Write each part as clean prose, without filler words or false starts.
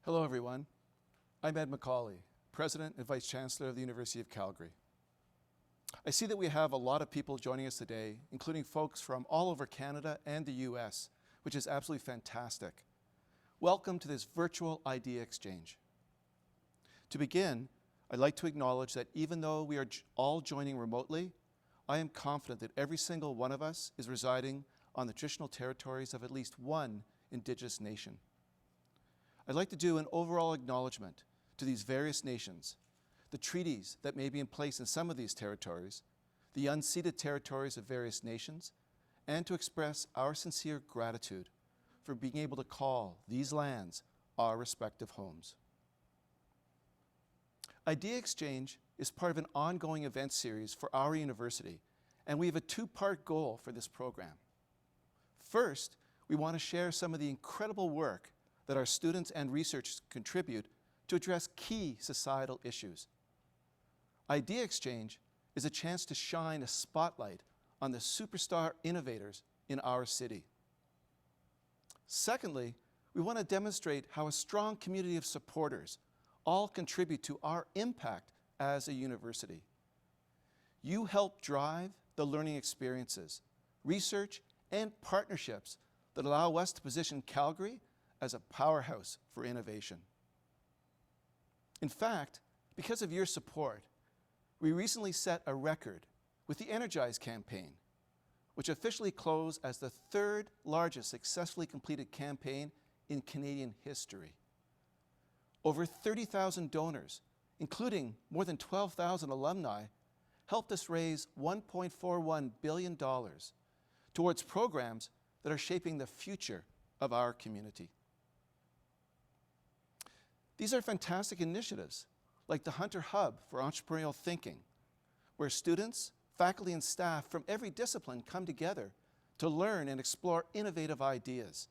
Hello everyone. I'm Ed McCauley, President and Vice Chancellor of the University of Calgary. I see that we have a lot of people joining us today, including folks from all over Canada and the US, which is absolutely fantastic. Welcome to this virtual idea exchange. To begin, I'd like to acknowledge that even though we are all joining remotely, I am confident that every single one of us is residing on the traditional territories of at least one Indigenous nation. I'd like to do an overall acknowledgement to these various nations, the treaties that may be in place in some of these territories, the unceded territories of various nations, and to express our sincere gratitude for being able to call these lands our respective homes. Idea Exchange is part of an ongoing event series for our university, and we have a two-part goal for this program. First, we want to share some of the incredible work that our students and researchers contribute to address key societal issues. Idea Exchange is a chance to shine a spotlight on the superstar innovators in our city. Secondly, we want to demonstrate how a strong community of supporters all contribute to our impact as a university. You help drive the learning experiences, research, and partnerships that allow us to position Calgary as a powerhouse for innovation. In fact, because of your support, we recently set a record with the Energize campaign, which officially closed as the third largest successfully completed campaign in Canadian history. Over 30,000 donors, including more than 12,000 alumni, helped us raise $1.41 billion towards programs that are shaping the future of our community. These are fantastic initiatives, like the Hunter Hub for Entrepreneurial Thinking, where students, faculty, and staff from every discipline come together to learn and explore innovative ideas.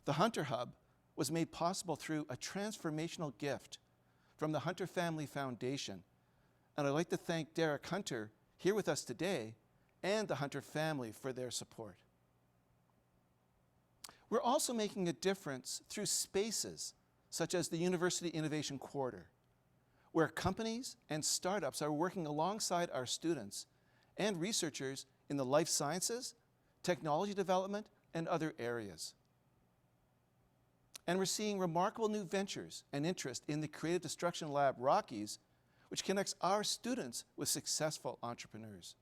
The Hunter Hub was made possible through a transformational gift from the Hunter Family Foundation, and I'd like to thank Derek Hunter, here with us today, and the Hunter family for their support. We're also making a difference through spaces such as the University Innovation Quarter, where companies and startups are working alongside our students and researchers in the life sciences, technology development, and other areas. And we're seeing remarkable new ventures and interest in the Creative Destruction Lab Rockies, which connects our students with successful entrepreneurs.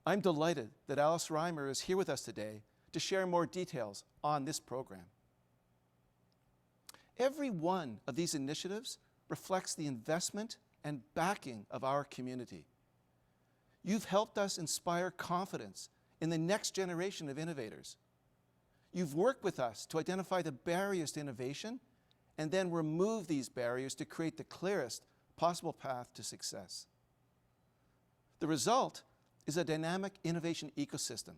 I'm delighted that Alice Reimer is here with us today to share more details on this program. Every one of these initiatives reflects the investment and backing of our community. You've helped us inspire confidence in the next generation of innovators. You've worked with us to identify the barriers to innovation and then remove these barriers to create the clearest possible path to success. The result is a dynamic innovation ecosystem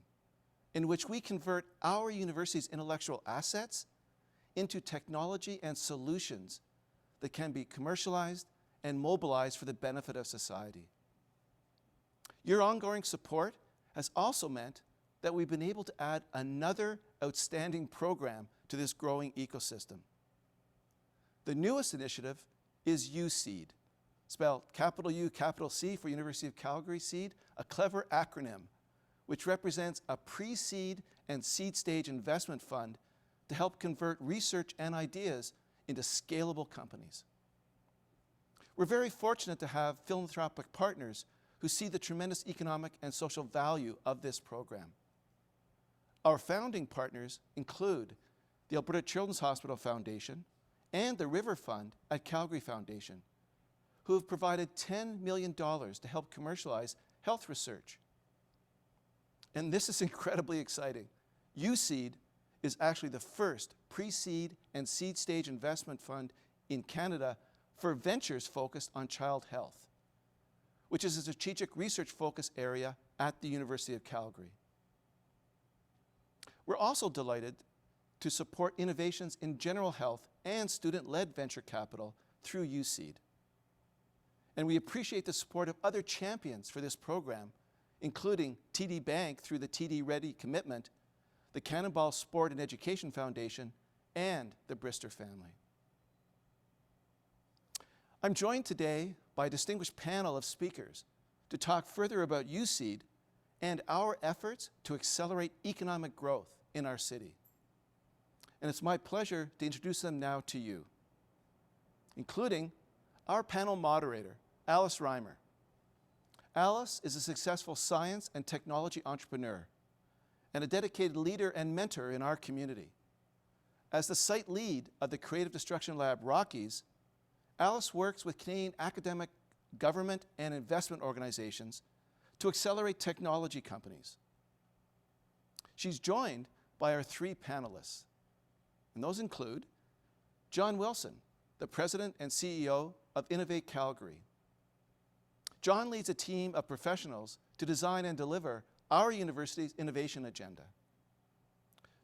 in which we convert our university's intellectual assets into technology and solutions that can be commercialized and mobilized for the benefit of society. Your ongoing support has also meant that we've been able to add another outstanding program to this growing ecosystem. The newest initiative is UCeed, spelled capital U, capital C for University of Calgary Seed, a clever acronym which represents a pre-seed and seed stage investment fund to help convert research and ideas into scalable companies. We're very fortunate to have philanthropic partners who see the tremendous economic and social value of this program. Our founding partners include the Alberta Children's Hospital Foundation and the River Fund at Calgary Foundation, who have provided $10 million to help commercialize health research. And this is incredibly exciting. UCeed is actually the first pre-seed and seed stage investment fund in Canada for ventures focused on child health, which is a strategic research focus area at the University of Calgary. We're also delighted to support innovations in general health and student-led venture capital through UCeed. And we appreciate the support of other champions for this program, including TD Bank through the TD Ready Commitment, the Cannonball Sport and Education Foundation, and the Brister family. I'm joined today by a distinguished panel of speakers to talk further about UCeed and our efforts to accelerate economic growth in our city. And it's my pleasure to introduce them now to you, including our panel moderator, Alice Reimer. Alice is a successful science and technology entrepreneur and a dedicated leader and mentor in our community. As the site lead of the Creative Destruction Lab Rockies, Alice works with Canadian academic, government, and investment organizations to accelerate technology companies. She's joined by our three panelists, and those include John Wilson, the President and CEO of Innovate Calgary. John leads a team of professionals to design and deliver our university's innovation agenda.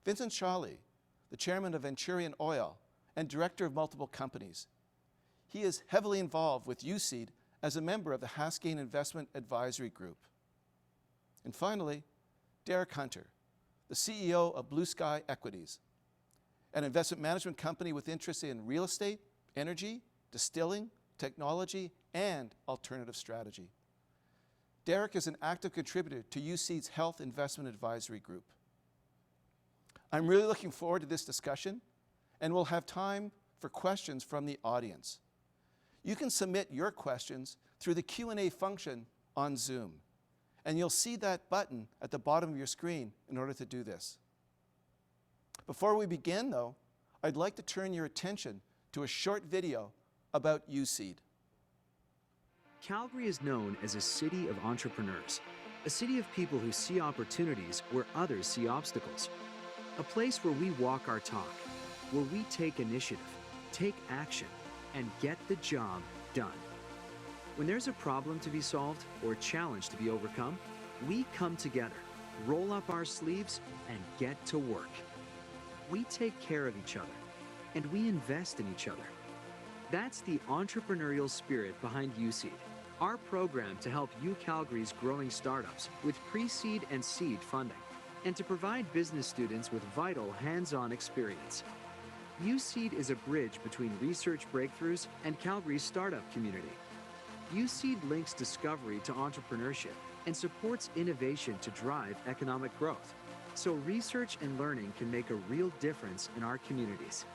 Vincent Shawley, the Chairman of Venturion Oil and Director of multiple companies. He is heavily involved with UCeed as a member of the Haskayne Investment Advisory Group. And finally, Derek Hunter, the CEO of Blue Sky Equities, an investment management company with interests in real estate, energy, distilling, technology, and alternative strategy. Derek is an active contributor to UCeed's Health Investment Advisory Group. I'm really looking forward to this discussion, and we'll have time for questions from the audience. You can submit your questions through the Q&A function on Zoom, and you'll see that button at the bottom of your screen in order to do this. Before we begin, though, I'd like to turn your attention to a short video about UCeed. Calgary is known as a city of entrepreneurs, a city of people who see opportunities where others see obstacles, a place where we walk our talk, where we take initiative, take action, and get the job done. When there's a problem to be solved or a challenge to be overcome, we come together, roll up our sleeves, and get to work. We take care of each other, and we invest in each other. That's the entrepreneurial spirit behind UCeed, our program to help UCalgary's growing startups with pre-seed and seed funding, and to provide business students with vital hands-on experience. UCeed is a bridge between research breakthroughs and Calgary's startup community. UCeed links discovery to entrepreneurship and supports innovation to drive economic growth, so research and learning can make a real difference in our communities.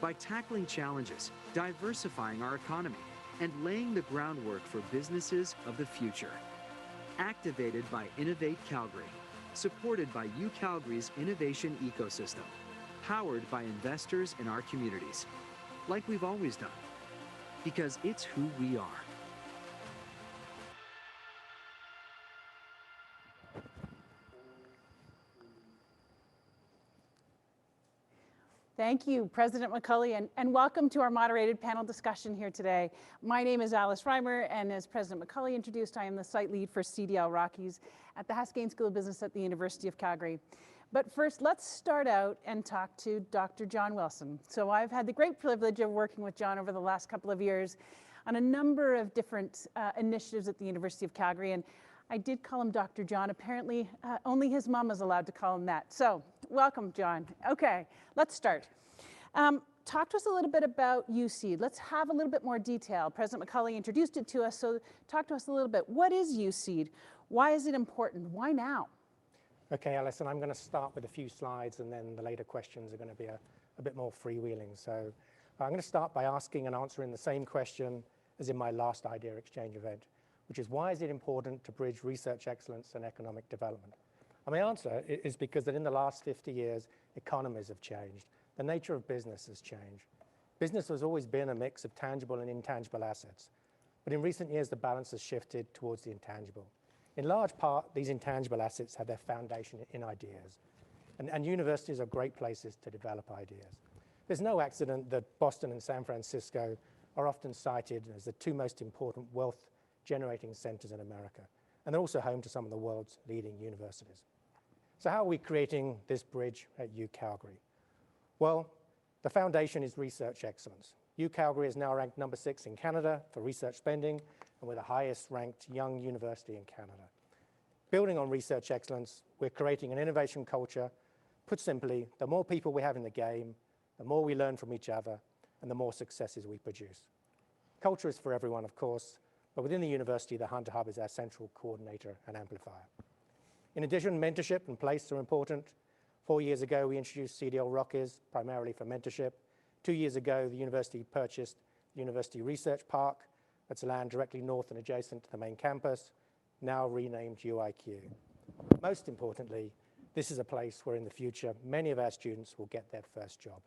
By tackling challenges, diversifying our economy, and laying the groundwork for businesses of the future. Activated by Innovate Calgary, supported by UCalgary's innovation ecosystem, powered by investors in our communities, like we've always done, because it's who we are. Thank you, President McCulley, and welcome to our moderated panel discussion here today. My name is Alice Reimer, and as President McCulley introduced, I am the site lead for CDL Rockies at the Haskayne School of Business at the University of Calgary. But first, let's start out and talk to Dr. John Wilson. So I've had the great privilege of working with John over the last couple of years on a number of different initiatives at the University of Calgary, and I did call him Dr. John. Apparently, only his mom is allowed to call him that. So, welcome, John. Okay, let's start. Talk to us a little bit about UCeed. Let's have a little bit more detail. President McCulley introduced it to us, so talk to us a little bit. What is UCeed? Why is it important? Why now? Okay, Alice, and I'm going to start with a few slides, and then the later questions are going to be a bit more freewheeling. So I'm going to start by asking and answering the same question as in my last idea exchange event, which is, why is it important to bridge research excellence and economic development? And my answer is because that in the last 50 years, economies have changed. The nature of business has changed. Business has always been a mix of tangible and intangible assets. But in recent years, the balance has shifted towards the intangible. In large part, these intangible assets have their foundation in ideas. And universities are great places to develop ideas. There's no accident that Boston and San Francisco are often cited as the two most important wealth-generating centers in America. And they're also home to some of the world's leading universities. So how are we creating this bridge at UCalgary? Well, the foundation is research excellence. UCalgary is now ranked number 6 in Canada for research spending, and we're the highest ranked young university in Canada. Building on research excellence, we're creating an innovation culture. Put simply, the more people we have in the game, the more we learn from each other, and the more successes we produce. Culture is for everyone, of course, but within the university, the Hunter Hub is our central coordinator and amplifier. In addition, mentorship and place are important. 4 years ago, we introduced CDL Rockies, primarily for mentorship. 2 years ago, the university purchased the University Research Park. That's land directly north and adjacent to the main campus, now renamed UIQ. Most importantly, this is a place where in the future, many of our students will get their first job.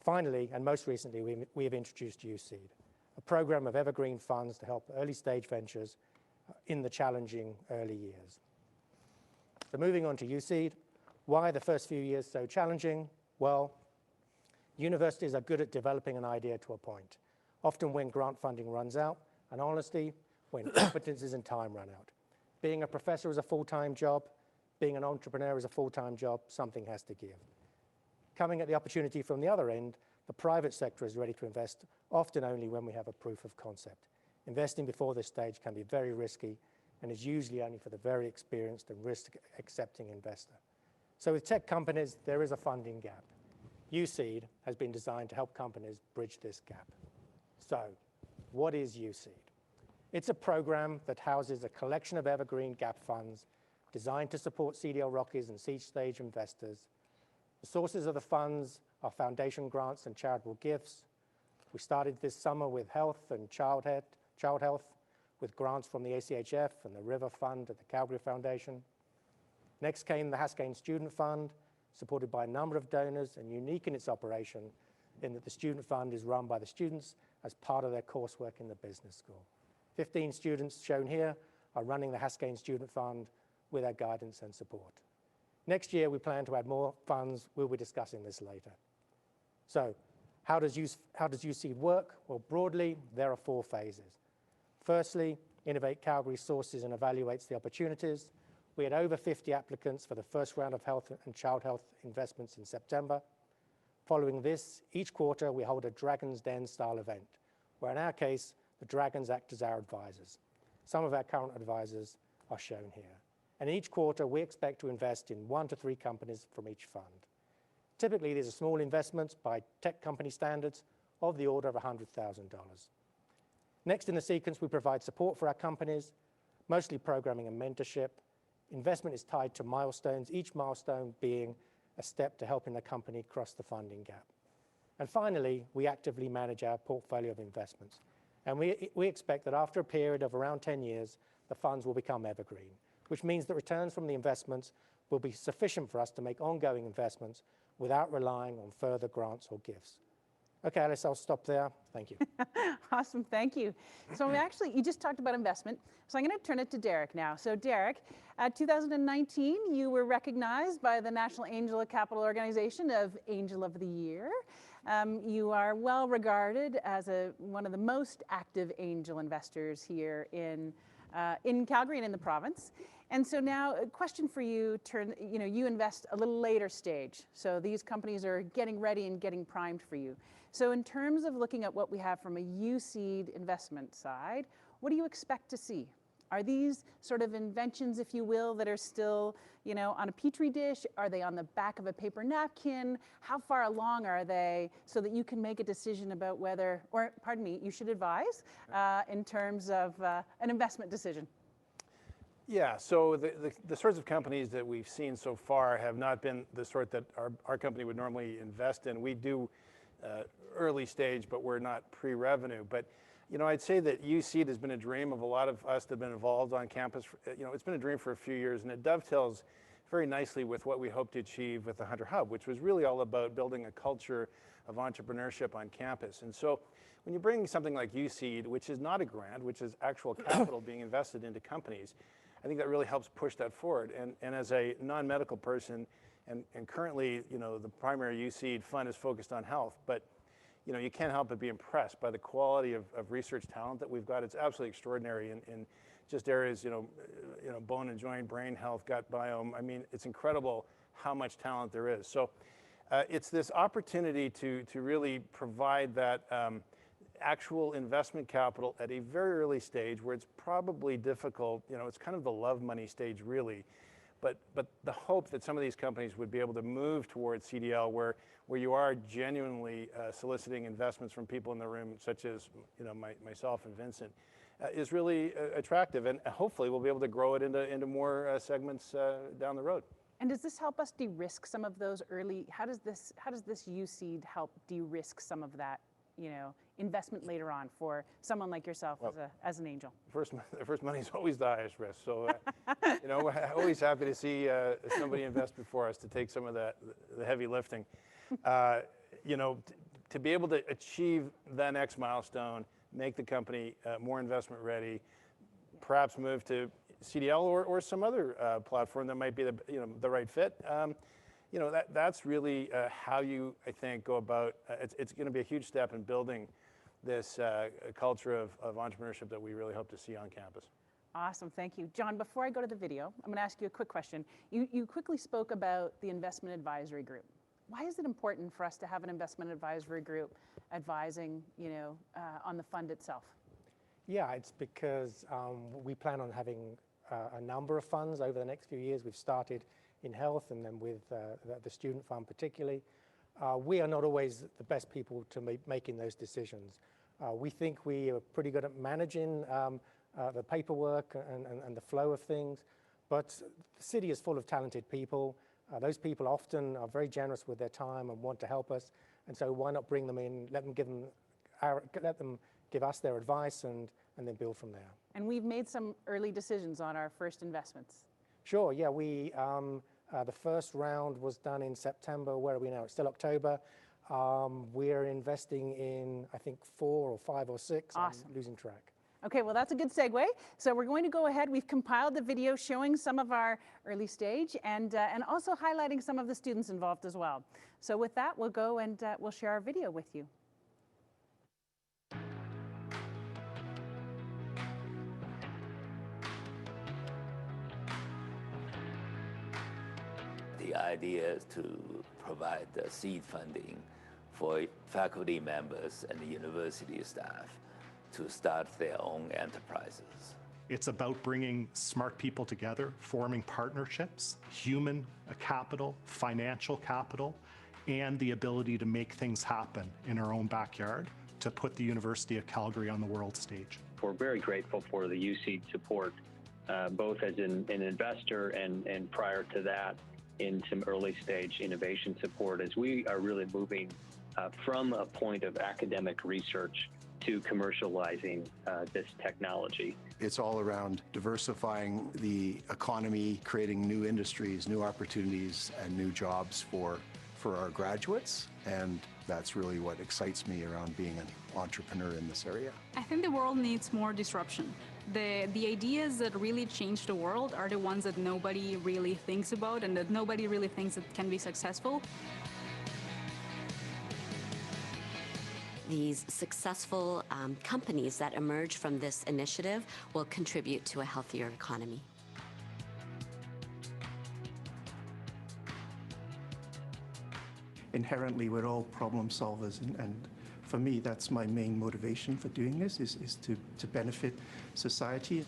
Finally, and most recently, we have introduced UCeed, a program of evergreen funds to help early stage ventures in the challenging early years. So moving on to UCeed, why are the first few years so challenging? Well, universities are good at developing an idea to a point, often when grant funding runs out, and honestly, when competencies and time run out. Being a professor is a full-time job. Being an entrepreneur is a full-time job. Something has to give. Coming at the opportunity from the other end, the private sector is ready to invest, often only when we have a proof of concept. Investing before this stage can be very risky and is usually only for the very experienced and risk-accepting investor. So with tech companies, there is a funding gap. UCeed has been designed to help companies bridge this gap. So what is UCeed? It's a program that houses a collection of evergreen gap funds designed to support CDL Rockies and seed stage investors. The sources of the funds are foundation grants and charitable gifts. We started this summer with health and child health, with grants from the ACHF and the River Fund at the Calgary Foundation. Next came the Haskayne Student Fund, supported by a number of donors and unique in its operation in that the Student Fund is run by the students as part of their coursework in the business school. 15 students shown here are running the Haskayne Student Fund with our guidance and support. Next year, we plan to add more funds. We'll be discussing this later. So how does UCeed work? Well, broadly, there are 4 phases. Firstly, Innovate Calgary sources and evaluates the opportunities. We had over 50 applicants for the first round of health and child health investments in September. Following this, each quarter, we hold a Dragon's Den style event, where in our case, the Dragons act as our advisors. Some of our current advisors are shown here. And each quarter, we expect to invest in 1 to 3 companies from each fund. Typically, these are small investments by tech company standards of the order of $100,000. Next in the sequence, we provide support for our companies, mostly programming and mentorship. Investment is tied to milestones, each milestone being a step to helping the company cross the funding gap. And finally, we actively manage our portfolio of investments. And we expect that after a period of around 10 years, the funds will become evergreen, which means that returns from the investments will be sufficient for us to make ongoing investments without relying on further grants or gifts. Okay, Alice, I'll stop there. Thank you. Awesome, thank you. So you just talked about investment, so I'm going to turn it to Derek now. So Derek, 2019, you were recognized by the National Angel Capital Organization of Angel of the Year. You are well regarded as one of the most active angel investors here in Calgary and in the province. And so now a question for you, you invest a little later stage. So these companies are getting ready and getting primed for you. So in terms of looking at what we have from a UCeed investment side, what do you expect to see? Are these sort of inventions, if you will, that are still, on a petri dish? Are they on the back of a paper napkin? How far along are they so that you can make a decision about whether, or pardon me, you should advise in terms of an investment decision? Yeah, so the sorts of companies that we've seen so far have not been the sort that our company would normally invest in. We do early stage, but we're not pre-revenue. But I'd say that UCeed has been a dream of a lot of us that have been involved on campus. It's been a dream for a few years, and it dovetails very nicely with what we hope to achieve with the Hunter Hub, which was really all about building a culture of entrepreneurship on campus. And so when you bring something like UCeed, which is not a grant, which is actual capital being invested into companies, I think that really helps push that forward. And as a non-medical person, and currently, the primary UCeed fund is focused on health, but you can't help but be impressed by the quality of research talent that we've got. It's absolutely extraordinary in just areas, bone and joint, brain health, gut biome. I mean, it's incredible how much talent there is. So it's this opportunity to really provide that actual investment capital at a very early stage where it's probably difficult. It's kind of the love money stage, really. But the hope that some of these companies would be able to move towards CDL, where you are genuinely soliciting investments from people in the room, such as myself and Vincent, is really attractive, and hopefully we'll be able to grow it into more segments down the road. And does this help us de-risk some of those early? How does this UCeed help de-risk some of that, investment later on for someone like yourself as an angel? The first money is always the highest risk. So, we're always happy to see somebody invest before us to take some of the heavy lifting. To be able to achieve the next milestone, make the company more investment ready, perhaps move to CDL or some other platform that might be the right fit. That's really how you, I think, go about. It's going to be a huge step in building this culture of entrepreneurship that we really hope to see on campus. Awesome, thank you. John, before I go to the video, I'm going to ask you a quick question. You quickly spoke about the investment advisory group. Why is it important for us to have an investment advisory group advising, on the fund itself? Yeah, it's because we plan on having a number of funds over the next few years. We've started in health and then with the student fund particularly. We are not always the best people to making those decisions. We think we are pretty good at managing the paperwork and the flow of things, but the city is full of talented people. Those people often are very generous with their time and want to help us, and so why not bring them in, let them give us their advice and then build from there. And we've made some early decisions on our first investments. Sure, yeah, the first round was done in September. Where are we now? It's still October. We're investing in, I think, 4 or 5 or 6. Awesome. I'm losing track. Okay, well, that's a good segue. So we're going to go ahead. We've compiled the video showing some of our early stage and also highlighting some of the students involved as well. So with that, we'll go and we'll share our video with you. The idea is to provide the seed funding for faculty members and the university staff to start their own enterprises. It's about bringing smart people together, forming partnerships, human capital, financial capital, and the ability to make things happen in our own backyard to put the University of Calgary on the world stage. We're very grateful for the UCeed support, both as an investor and prior to that, in some early stage innovation support, as we are really moving from a point of academic research to commercializing this technology. It's all around diversifying the economy, creating new industries, new opportunities, and new jobs for our graduates. And that's really what excites me around being an entrepreneur in this area. I think the world needs more disruption. The ideas that really change the world are the ones that nobody really thinks about and that nobody really thinks that can be successful. These successful companies that emerge from this initiative will contribute to a healthier economy. Inherently, we're all problem solvers, and for me, that's my main motivation for doing this, is to benefit society.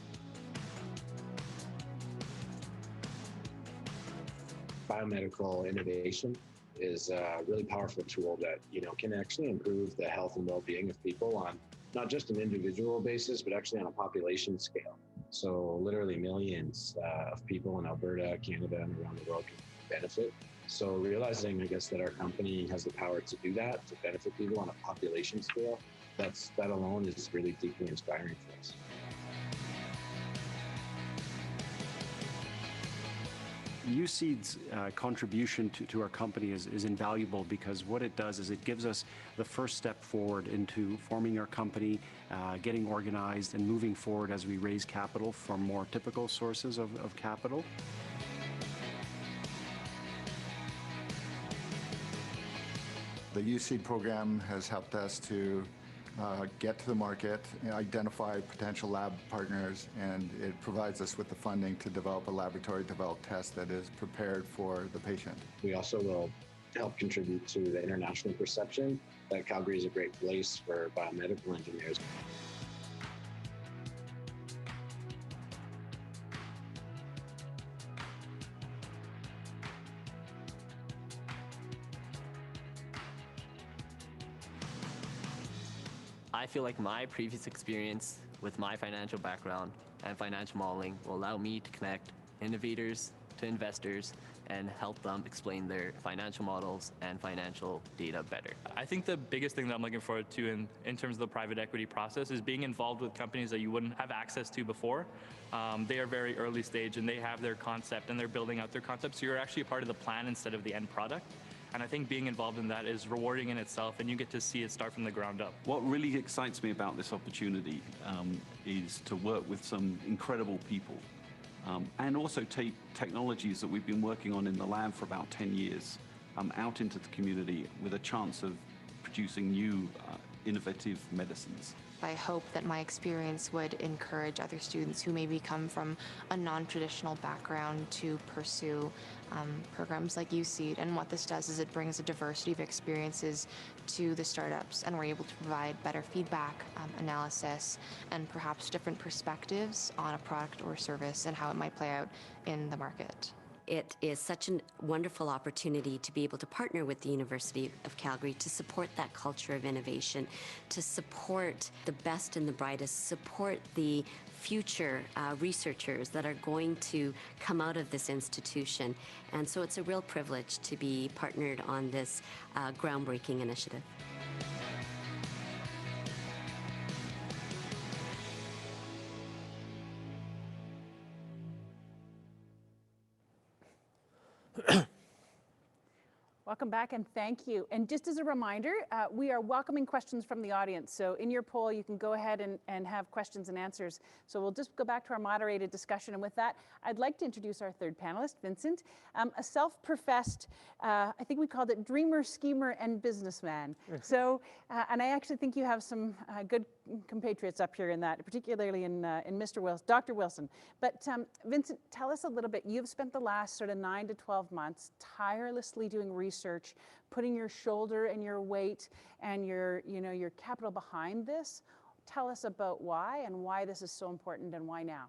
Biomedical innovation is a really powerful tool that can actually improve the health and well-being of people on not just an individual basis, but actually on a population scale. So literally millions of people in Alberta, Canada, and around the world can benefit. So realizing, I guess, that our company has the power to do that, to benefit people on a population scale, that alone is really deeply inspiring for us. UCeed's contribution to our company is invaluable, because what it does is it gives us the first step forward into forming our company, getting organized and moving forward as we raise capital from more typical sources of capital. The UCeed program has helped us to get to the market, identify potential lab partners, and it provides us with the funding to develop a laboratory-developed test that is prepared for the patient. We also will help contribute to the international perception that Calgary is a great place for biomedical engineers. I feel like my previous experience with my financial background and financial modeling will allow me to connect innovators to investors and help them explain their financial models and financial data better. I think the biggest thing that I'm looking forward to in terms of the private equity process is being involved with companies that you wouldn't have access to before. They are very early stage and they have their concept and they're building out their concept, so you're actually a part of the plan instead of the end product. And I think being involved in that is rewarding in itself, and you get to see it start from the ground up. What really excites me about this opportunity is to work with some incredible people and also take technologies that we've been working on in the lab for about 10 years out into the community with a chance of producing new innovative medicines. I hope that my experience would encourage other students who maybe come from a non-traditional background to pursue programs like UCeed. And what this does is it brings a diversity of experiences to the startups, and we're able to provide better feedback, analysis, and perhaps different perspectives on a product or service and how it might play out in the market. It is such a wonderful opportunity to be able to partner with the University of Calgary to support that culture of innovation, to support the best and the brightest, support the future researchers that are going to come out of this institution. And so it's a real privilege to be partnered on this groundbreaking initiative. Welcome back and thank you. And just as a reminder, we are welcoming questions from the audience. So in your poll, you can go ahead and have questions and answers. So we'll just go back to our moderated discussion. And with that, I'd like to introduce our third panelist, Vincent, a self-professed, I think we called it dreamer, schemer, and businessman. So, and I actually think you have some good compatriots up here in that, particularly in Mr. Wilson, Dr. Wilson. But Vincent, tell us a little bit. You've spent the last sort of 9 to 12 months tirelessly doing research, putting your shoulder and your weight and your capital behind this. Tell us about why and why this is so important and why now.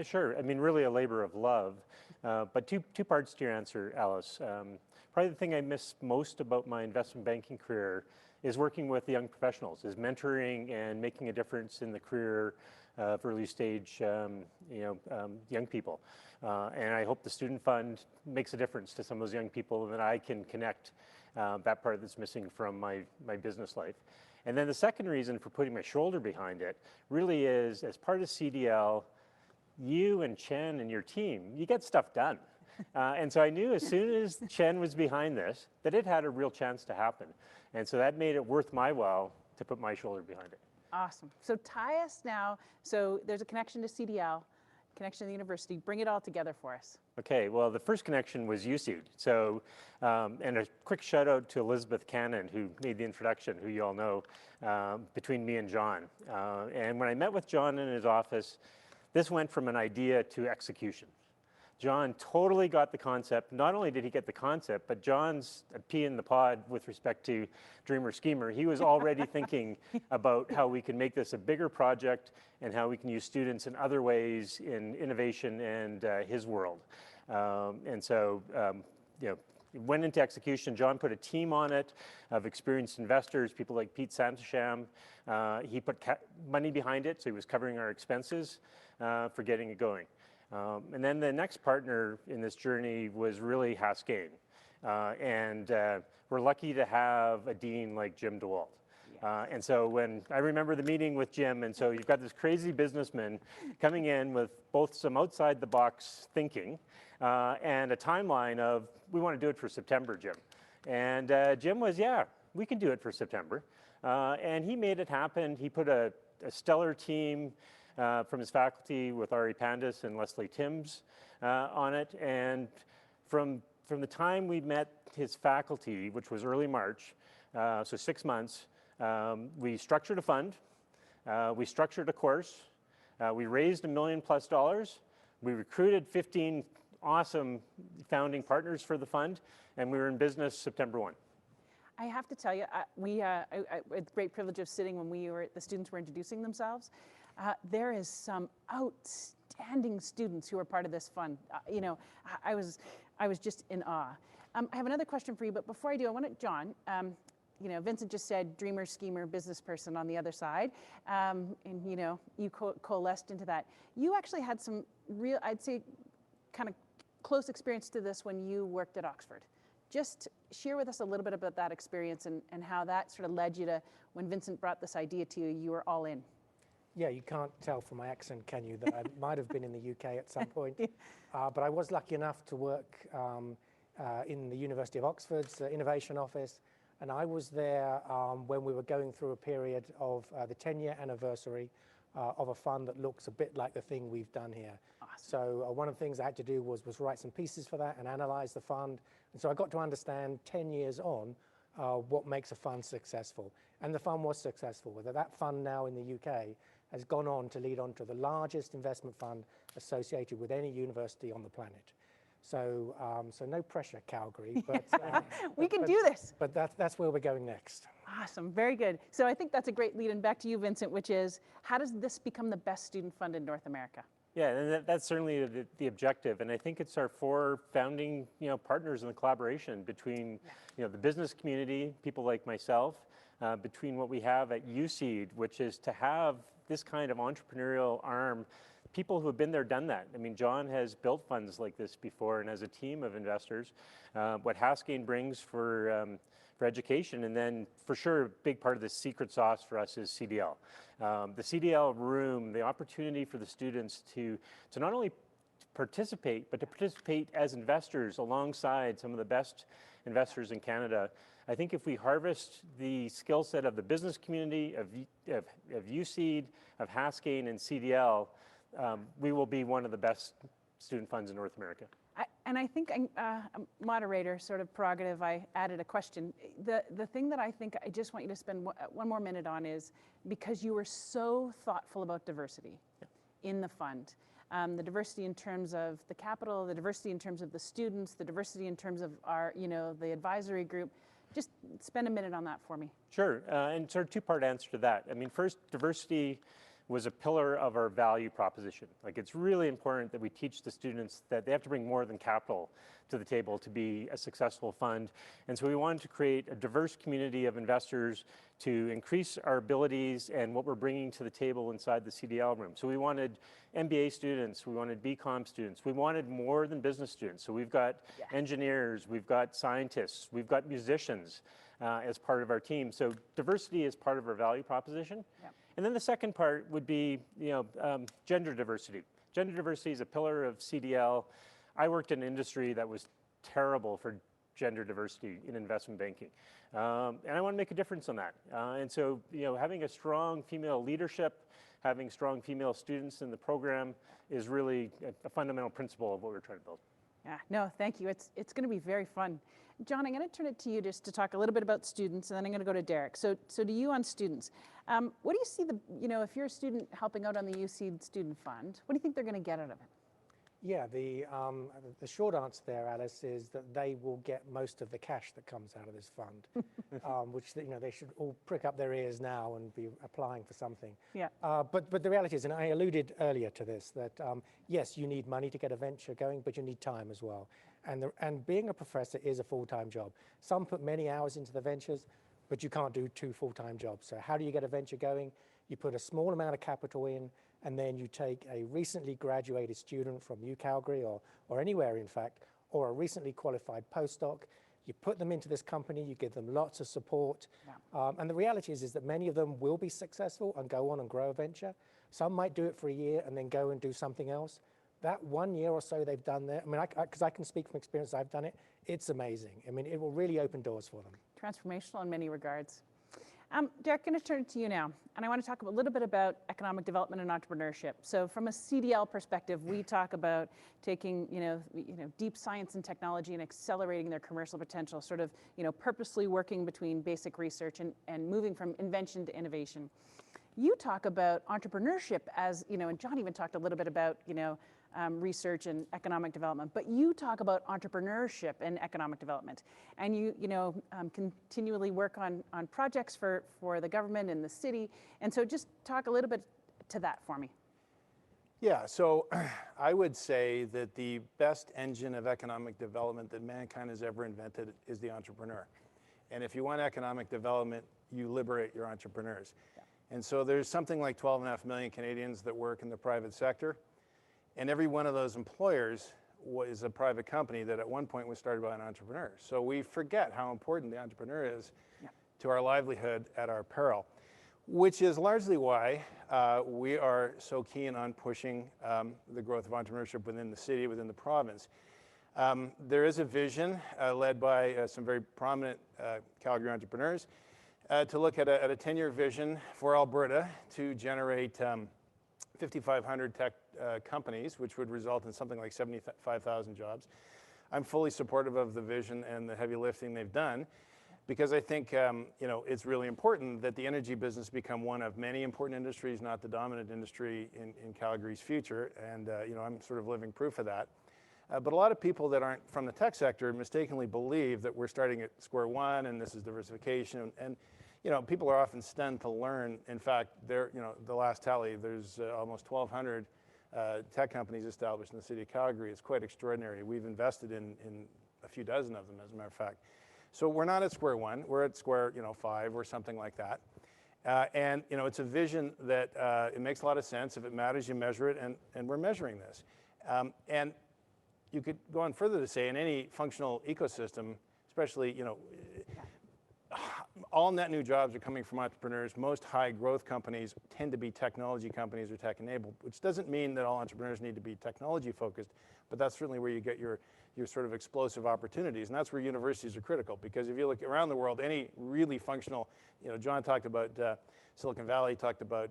Sure. I mean, really a labor of love. But two parts to your answer, Alice. Probably the thing I miss most about my investment banking career is working with young professionals, is mentoring and making a difference in the career of early stage young people. And I hope the student fund makes a difference to some of those young people, and that I can connect that part that's missing from my business life. And then the second reason for putting my shoulder behind it really is, as part of CDL, you and Chen and your team, you get stuff done. And so I knew as soon as Chen was behind this, that it had a real chance to happen. And so that made it worth my while to put my shoulder behind it. Awesome. So tie us now. So there's a connection to CDL, connection to the university. Bring it all together for us. Okay, well, the first connection was UCeed. So, and a quick shout out to Elizabeth Cannon, who made the introduction, who you all know, between me and John. And when I met with John in his office, this went from an idea to execution. John totally got the concept. Not only did he get the concept, but John's a pea in the pod with respect to dreamer schemer. He was already thinking about how we can make this a bigger project and how we can use students in other ways in innovation and his world. And so, it went into execution. John put a team on it of experienced investors, people like Pete Santasham. He put money behind it, so he was covering our expenses for getting it going. And then the next partner in this journey was really Haskayne. And we're lucky to have a dean like Jim DeWalt. And so when I remember the meeting with Jim, and so you've got this crazy businessman coming in with both some outside the box thinking and a timeline of, we want to do it for September, Jim. And Jim was, yeah, we can do it for September. And he made it happen. He put a stellar team from his faculty with Ari Pandis and Leslie Timms on it. And from the time we met his faculty, which was early March, so 6 months, we structured a fund, we structured a course, we raised $1 million+. We recruited 15 awesome founding partners for the fund, and we were in business September 1. I have to tell you, we had the great privilege of sitting when the students were introducing themselves. There is some outstanding students who are part of this fund. I was just in awe. I have another question for you, but before I do, I want to, John, Vincent just said dreamer, schemer, business person on the other side, and you coalesced into that. You actually had some real, I'd say, kind of close experience to this when you worked at Oxford. Just share with us a little bit about that experience and how that sort of led you to, when Vincent brought this idea to you, you were all in. Yeah, you can't tell from my accent, can you, that I might have been in the UK at some point. But I was lucky enough to work in the University of Oxford's Innovation Office. And I was there when we were going through a period of the 10-year anniversary of a fund that looks a bit like the thing we've done here. Awesome. So one of the things I had to do was write some pieces for that and analyze the fund. And so I got to understand 10 years on what makes a fund successful. And the fund was successful. That fund now in the UK has gone on to lead on to the largest investment fund associated with any university on the planet. So, so no pressure, Calgary. But, we can do this. But that's where we're going next. Awesome, very good. So I think that's a great lead in back to you, Vincent, which is, how does this become the best student fund in North America? Yeah, and that's certainly the objective, and I think it's our four founding, partners in the collaboration between, the business community, people like myself, between what we have at UCeed, which is to have this kind of entrepreneurial arm, people who have been there, done that. I mean, John has built funds like this before and has a team of investors. What Haskayne brings for education, and then for sure, a big part of the secret sauce for us is CDL. The CDL room, the opportunity for the students to not only participate, but to participate as investors alongside some of the best investors in Canada. I think if we harvest the skill set of the business community, of UCeed, of Haskayne and CDL, we will be one of the best student funds in North America. I think, moderator, sort of prerogative, I added a question. The thing that I think I just want you to spend one more minute on is, because you were so thoughtful about diversity in the fund, the diversity in terms of the capital, the diversity in terms of the students, the diversity in terms of our, the advisory group. Just spend a minute on that for me. Sure, and sort of two-part answer to that. I mean, first, diversity was a pillar of our value proposition. Like, it's really important that we teach the students that they have to bring more than capital to the table to be a successful fund. And so we wanted to create a diverse community of investors to increase our abilities and what we're bringing to the table inside the CDL room. So we wanted MBA students, we wanted BCom students, we wanted more than business students. So we've got engineers, we've got scientists, we've got musicians as part of our team. So diversity is part of our value proposition. And then the second part would be, gender diversity. Gender diversity is a pillar of CDL. I worked in an industry that was terrible for gender diversity in investment banking. And I want to make a difference on that. And so, having a strong female leadership, having strong female students in the program is really a fundamental principle of what we're trying to build. Yeah, no, thank you. It's going to be very fun. John, I'm going to turn it to you just to talk a little bit about students, and then I'm going to go to Derek. So to you on students, what do you see if you're a student helping out on the UCeed Student Fund, what do you think they're going to get out of it? Yeah, the short answer there, Alice, is that they will get most of the cash that comes out of this fund, which they should all prick up their ears now and be applying for something. Yeah. But the reality is, and I alluded earlier to this, that yes, you need money to get a venture going, but you need time as well. And being a professor is a full-time job. Some put many hours into the ventures, but you can't do 2 full-time jobs. So how do you get a venture going? You put a small amount of capital in, and then you take a recently graduated student from UCalgary or anywhere, in fact, or a recently qualified postdoc. You put them into this company, you give them lots of support. And the reality is that many of them will be successful and go on and grow a venture. Some might do it for a year and then go and do something else. That 1 year or so they've done there, I mean, because I can speak from experience, I've done it, it's amazing. I mean, it will really open doors for them. Transformational in many regards. Derek, I'm going to turn it to you now, and I want to talk a little bit about economic development and entrepreneurship. So from a CDL perspective, we talk about taking, deep science and technology and accelerating their commercial potential, sort of, purposely working between basic research and moving from invention to innovation. You talk about entrepreneurship as, and John even talked a little bit about, research and economic development, but you talk about entrepreneurship and economic development, and you continually work on projects for the government and the city, and so just talk a little bit to that for me. Yeah, so I would say that the best engine of economic development that mankind has ever invented is the entrepreneur. And if you want economic development, you liberate your entrepreneurs. And so there's something like 12.5 million Canadians that work in the private sector. And every one of those employers was a private company that at one point was started by an entrepreneur. So we forget how important the entrepreneur is to our livelihood at our peril, which is largely why we are so keen on pushing the growth of entrepreneurship within the city, within the province. There is a vision led by some very prominent Calgary entrepreneurs to look at a 10-year vision for Alberta to generate 5,500 tech companies, which would result in something like 75,000 jobs. I'm fully supportive of the vision and the heavy lifting they've done, because I think it's really important that the energy business become one of many important industries, not the dominant industry in Calgary's future. And I'm sort of living proof of that. But a lot of people that aren't from the tech sector mistakenly believe that we're starting at square one and this is diversification. And people are often stunned to learn. In fact, the last tally, there's almost 1,200 tech companies established in the city of Calgary. It's quite extraordinary. We've invested in a few dozen of them, as a matter of fact. So we're not at square one. We're at square 5 or something like that. And it's a vision that it makes a lot of sense. If it matters, you measure it, and we're measuring this. And you could go on further to say in any functional ecosystem, especially all net new jobs are coming from entrepreneurs. Most high growth companies tend to be technology companies or tech enabled, which doesn't mean that all entrepreneurs need to be technology focused, but that's certainly where you get your sort of explosive opportunities. And that's where universities are critical, because if you look around the world, any really functional, John talked about Silicon Valley, talked about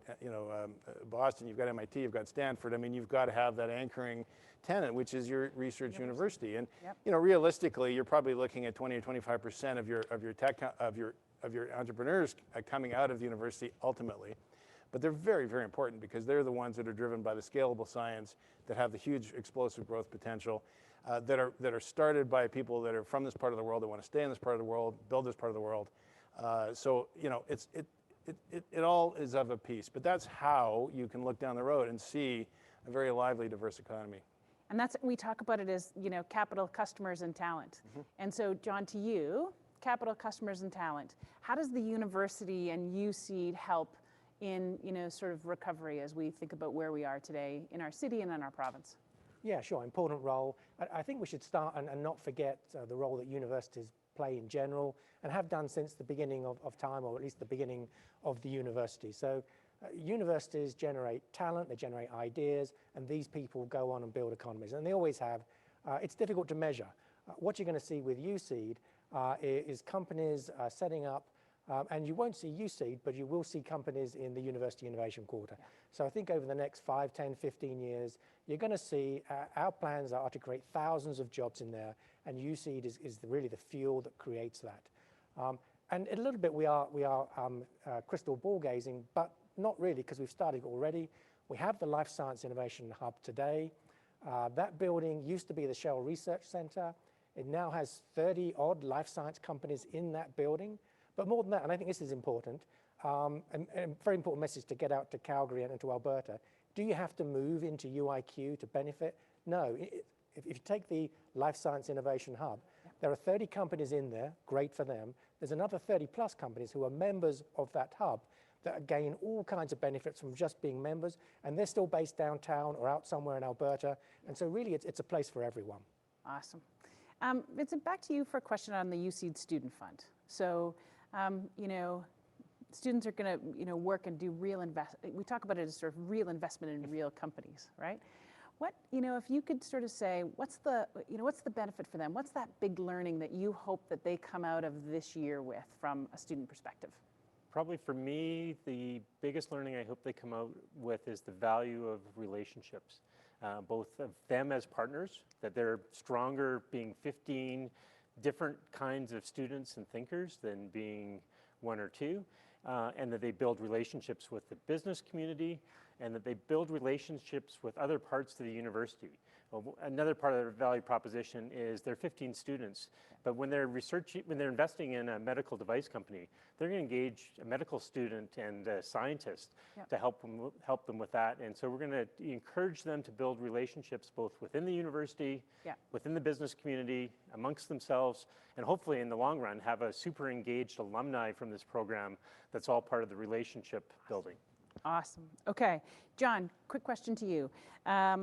Boston, you've got MIT, you've got Stanford. I mean, you've got to have that anchoring tenant, which is your research university. And realistically, you're probably looking at 20 or 25% of your entrepreneurs coming out of the university ultimately. But they're very, very important, because they're the ones that are driven by the scalable science, that have the huge explosive growth potential, that are started by people that are from this part of the world, that want to stay in this part of the world, build this part of the world. So it all is of a piece. But that's how you can look down the road and see a very lively, diverse economy. And we talk about it as capital, customers, and talent. And so, John, to you, capital, customers, and talent. How does the university and UCeed help in sort of recovery as we think about where we are today in our city and in our province? Yeah, sure, important role. I think we should start and not forget the role that universities play in general, and have done since the beginning of time, or at least the beginning of the university. So universities generate talent, they generate ideas, and these people go on and build economies, and they always have. It's difficult to measure. What you're going to see with UCeed is companies setting up, and you won't see UCeed, but you will see companies in the University Innovation Quarter. So I think over the next 5, 10, 15 years, you're going to see our plans are to create thousands of jobs in there, and UCeed is really the fuel that creates that. And a little bit we are crystal ball gazing, but not really, because we've started already. We have the Life Science Innovation Hub today. That building used to be the Shell Research Center. It now has 30-odd life science companies in that building. But more than that, and I think this is important, and a very important message to get out to Calgary and to Alberta, do you have to move into UIQ to benefit? No. If you take the Life Science Innovation Hub, there are 30 companies in there, great for them. There's another 30-plus companies who are members of that hub that gain all kinds of benefits from just being members, and they're still based downtown or out somewhere in Alberta. And so really, it's a place for everyone. Awesome. Vincent, back to you for a question on the UCeed Student Fund. So, students are going to, work and do real we talk about it as sort of real investment in real companies, right? What, if you could sort of say, what's the benefit for them? What's that big learning that you hope that they come out of this year with from a student perspective? Probably for me, the biggest learning I hope they come out with is the value of relationships, both of them as partners, that they're stronger being 15 different kinds of students and thinkers than being 1 or 2, and that they build relationships with the business community, and that they build relationships with other parts of the university. Well, another part of their value proposition is they're 15 students, but when they're investing in a medical device company, they're going to engage a medical student and a scientist to help them with that. And so we're going to encourage them to build relationships both within the university, within the business community, amongst themselves, and hopefully in the long run have a super engaged alumni from this program that's all part of the relationship building. Awesome. Okay, John, quick question to you. How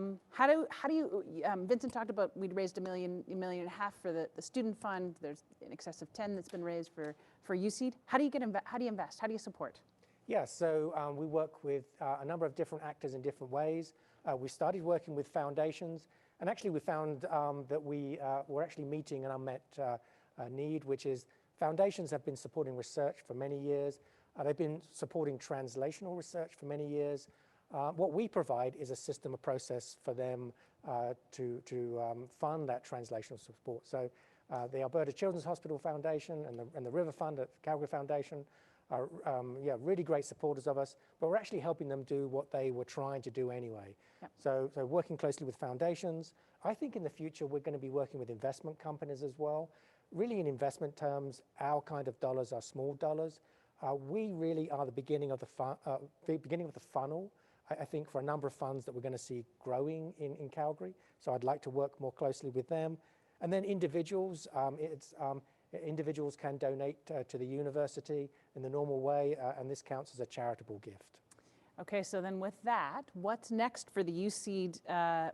do you, Vincent talked about we'd raised $1.5 million for the student fund. There's in excess of 10 that's been raised for UCeed. How do you invest? How do you support? Yeah, so we work with a number of different actors in different ways. We started working with foundations, and actually we found that we're actually meeting an unmet need, which is foundations have been supporting research for many years. They've been supporting translational research for many years. What we provide is a system, a process for them to fund that translational support. So the Alberta Children's Hospital Foundation and the River Fund at Calgary Foundation are really great supporters of us, but we're actually helping them do what they were trying to do anyway. So working closely with foundations. I think in the future we're going to be working with investment companies as well. Really in investment terms, our kind of dollars are small dollars. We really are the beginning of the funnel, I think, for a number of funds that we're going to see growing in Calgary. So I'd like to work more closely with them. And then individuals, individuals can donate to the university in the normal way, and this counts as a charitable gift. Okay, so then with that, what's next for the UCeed?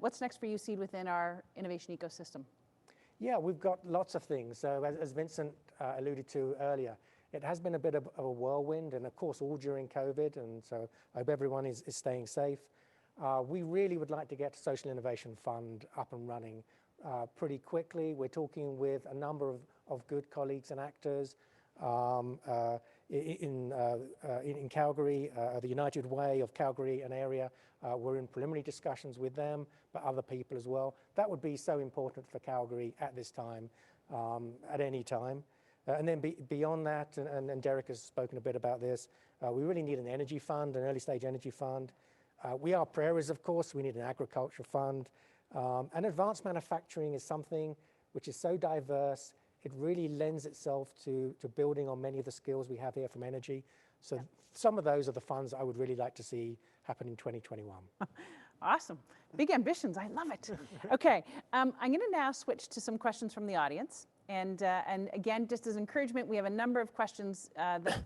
What's next for UCeed within our innovation ecosystem? Yeah, we've got lots of things. So as Vincent alluded to earlier, it has been a bit of a whirlwind, and of course all during COVID, and so I hope everyone is staying safe. We really would like to get Social Innovation Fund up and running pretty quickly. We're talking with a number of good colleagues and actors in Calgary, the United Way of Calgary and area. We're in preliminary discussions with them, but other people as well. That would be so important for Calgary at this time, at any time. And then beyond that, and Derek has spoken a bit about this, we really need an energy fund, an early stage energy fund. We are prairies, of course. We need an agriculture fund. And advanced manufacturing is something which is so diverse. It really lends itself to building on many of the skills we have here from energy. So some of those are the funds I would really like to see happen in 2021. Awesome. Big ambitions. I love it. Okay, I'm going to now switch to some questions from the audience. And again, just as encouragement, we have a number of questions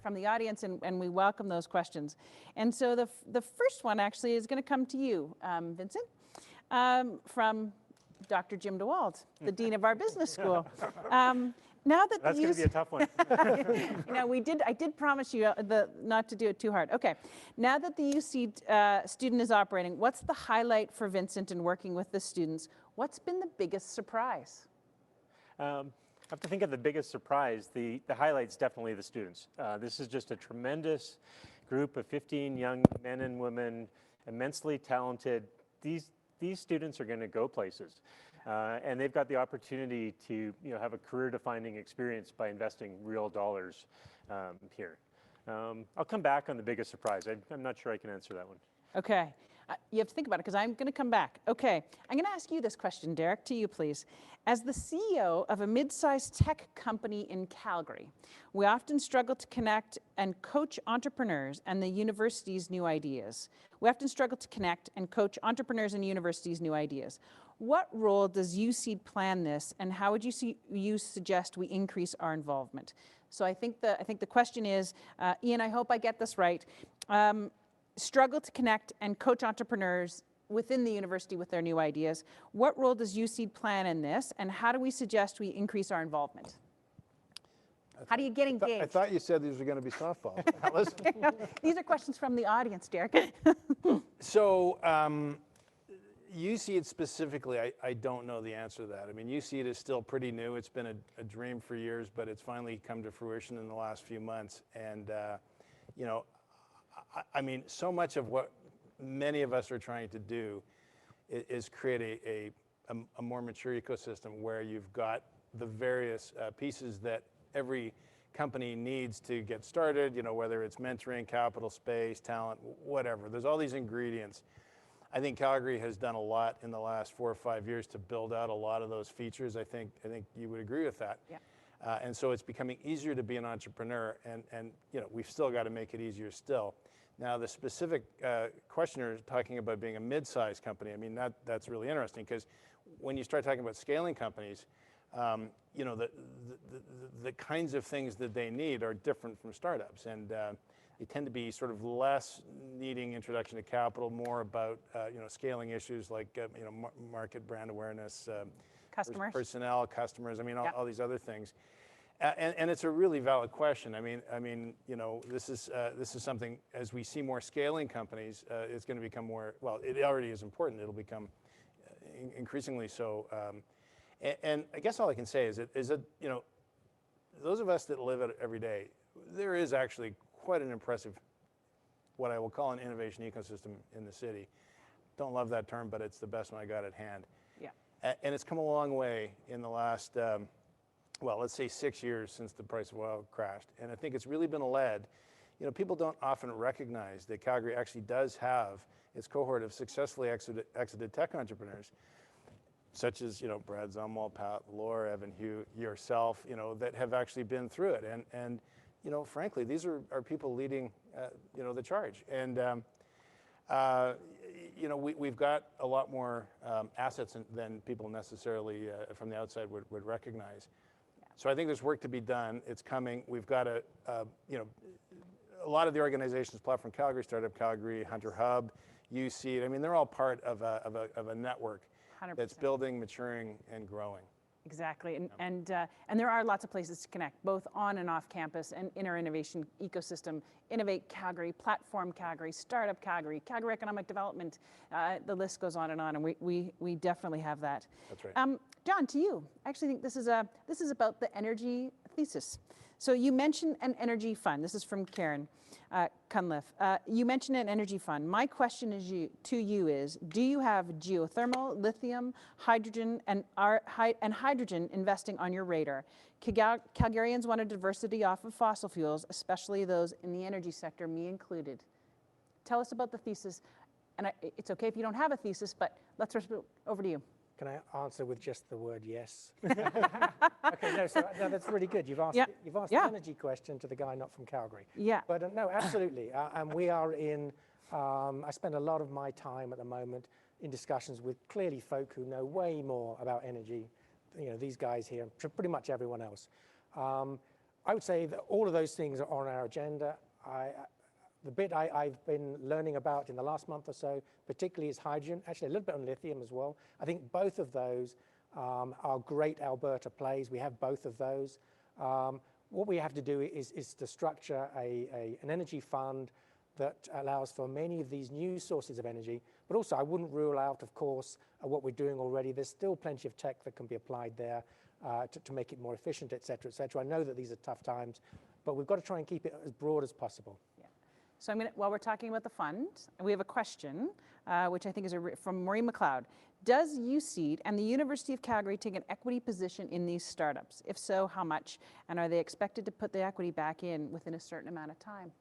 from the audience, and we welcome those questions. And so the first one actually is going to come to you, Vincent, from Dr. Jim DeWald, the Dean of our business school. Now that that's going to be a tough one. You know, I did promise you not to do it too hard. Okay, now that the UCeed student is operating, what's the highlight for Vincent in working with the students? What's been the biggest surprise? I have to think of the biggest surprise. The highlight's definitely the students. This is just a tremendous group of 15 young men and women, immensely talented. These students are going to go places, and they've got the opportunity to have a career-defining experience by investing real dollars here. I'll come back on the biggest surprise. I'm not sure I can answer that one. Okay. You have to think about it because I'm going to come back. Okay, I'm going to ask you this question, Derek, to you, please. As the CEO of a mid-sized tech company in Calgary, we often struggle to connect and coach entrepreneurs and the university's new ideas. We often struggle to connect and coach entrepreneurs and universities' new ideas. What role does UCeed plan this, and how would you suggest we increase our involvement? So I think the question is, Ian, I hope I get this right. Struggle to connect and coach entrepreneurs within the university with their new ideas. What role does UCeed plan in this, and how do we suggest we increase our involvement? How do you get engaged? I thought you said these were going to be softballs, Alice. These are questions from the audience, Derek. So UCeed specifically, I don't know the answer to that. I mean, UCeed is still pretty new. It's been a dream for years, but it's finally come to fruition in the last few months. And, you know, I mean, so much of what many of us are trying to do is create a more mature ecosystem where you've got the various pieces that every company needs to get started, you know, whether it's mentoring, capital, space, talent, whatever. There's all these ingredients. I think Calgary has done a lot in the last 4 or 5 years to build out a lot of those features. I think you would agree with that. Yeah. And so it's becoming easier to be an entrepreneur, and you know, we've still got to make it easier still. Now, the specific questioner is talking about being a mid-sized company. I mean, that's really interesting, because when you start talking about scaling companies, you know, the kinds of things that they need are different from startups, and they tend to be sort of less needing introduction to capital, more about you know, scaling issues like you know, market brand awareness, customers, personnel, customers. I mean, all these other things. And it's a really valid question. I mean, you know, this is something, as we see more scaling companies, it's going to become more. Well, it already is important. It'll become increasingly so. And I guess all I can say is that you know, those of us that live it every day, there is actually quite an impressive, what I will call an innovation ecosystem in the city. Don't love that term, but it's the best one I got at hand. Yeah. And it's come a long way in the last. Well, let's say 6 years since the price of oil crashed. And I think it's really been led, you know, people don't often recognize that Calgary actually does have its cohort of successfully exited tech entrepreneurs, such as, you know, Brad Zumwalt, Pat Lohr, Evan Hugh, yourself, you know, that have actually been through it. And you know, frankly, these are people leading, you know, the charge. And, you know, we've got a lot more assets than people necessarily from the outside would recognize. So I think there's work to be done. It's coming. We've got you know, a lot of the organizations, Platform Calgary, Startup Calgary, Hunter Hub, UCeed. I mean, they're all part of a network 100%. That's building, maturing, and growing. Exactly, and there are lots of places to connect, both on and off campus and in our innovation ecosystem. Innovate Calgary, Platform Calgary, Startup Calgary, Calgary Economic Development, the list goes on, and we definitely have that. That's right. John, to you, I actually think this is about the energy thesis. So you mentioned an energy fund. This is from Karen Cunliffe. You mentioned an energy fund. My question to you is, do you have geothermal, lithium, hydrogen, and hydrogen investing on your radar? Calgarians want a diversity off of fossil fuels, especially those in the energy sector, me included. Tell us about the thesis. And it's okay if you don't have a thesis, but let's over to you. Can I answer with just the word yes? Okay, no, that's really good. You've asked the energy question to the guy not from Calgary. Yeah. But no, absolutely. And we are in, I spend a lot of my time at the moment in discussions with clearly folk who know way more about energy, you know, these guys here, pretty much everyone else. I would say that all of those things are on our agenda. The bit I've been learning about in the last month or so, particularly, is hydrogen, actually a little bit on lithium as well. I think both of those are great Alberta plays. We have both of those. What we have to do is to structure an energy fund that allows for many of these new sources of energy, but also I wouldn't rule out, of course, what we're doing already. There's still plenty of tech that can be applied there to make it more efficient, et cetera, et cetera. I know that these are tough times, but we've got to try and keep it as broad as possible. So while we're talking about the fund, we have a question, which I think is from Maureen McLeod. Does UCeed and the University of Calgary take an equity position in these startups? If so, how much? And are they expected to put the equity back in within a certain amount of time?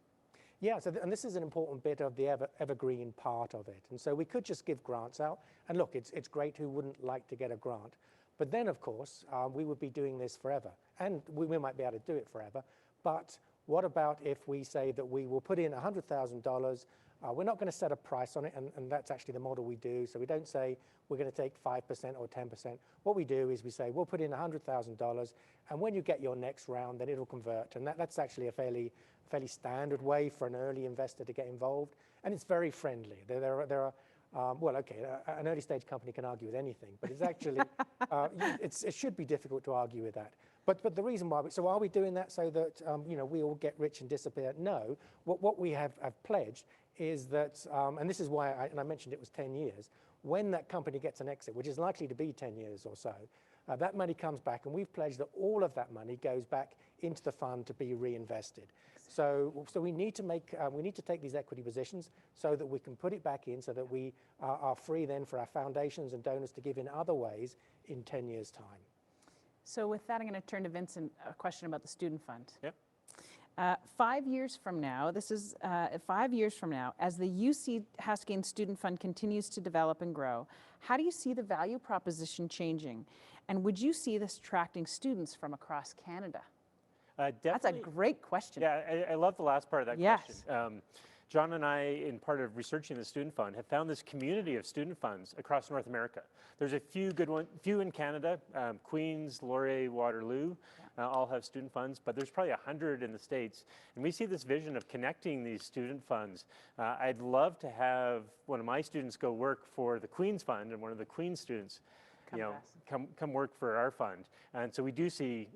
Yeah, and this is an important bit of the evergreen part of it. And so we could just give grants out. And look, it's great, who wouldn't like to get a grant? But then, of course, we would be doing this forever. And we might be able to do it forever. But what about if we say that we will put in $100,000? We're not going to set a price on it, and that's actually the model we do. So we don't say we're going to take 5% or 10%. What we do is we say we'll put in $100,000, and when you get your next round, then it'll convert. And that's actually a fairly standard way for an early investor to get involved, and it's very friendly. There are well, okay, an early stage company can argue with anything, but it's actually it should be difficult to argue with that. But the reason why, so are we doing that so that you know, we all get rich and disappear? No. What we have pledged is that, and this is why, I mentioned it was 10 years, when that company gets an exit, which is likely to be 10 years or so, that money comes back, and we've pledged that all of that money goes back into the fund to be reinvested. So we need to take these equity positions so that we can put it back in, so that we are free then for our foundations and donors to give in other ways in 10 years' time. So with that, I'm going to turn to Vincent, a question about the student fund. Yep. 5 years from now, this is 5 years from now, as the UCeed Haskayne Student Fund continues to develop and grow, how do you see the value proposition changing? And would you see this attracting students from across Canada? That's a great question. Yeah, I love the last part of that Yes. question. John and I, in part of researching the student fund, have found this community of student funds across North America. There's a few good ones, few in Canada, Queens, Laurier, Waterloo, all have student funds, but there's probably 100 in the States. And we see this vision of connecting these student funds. I'd love to have one of my students go work for the Queens Fund and one of the Queens students come work for our fund. And so we do see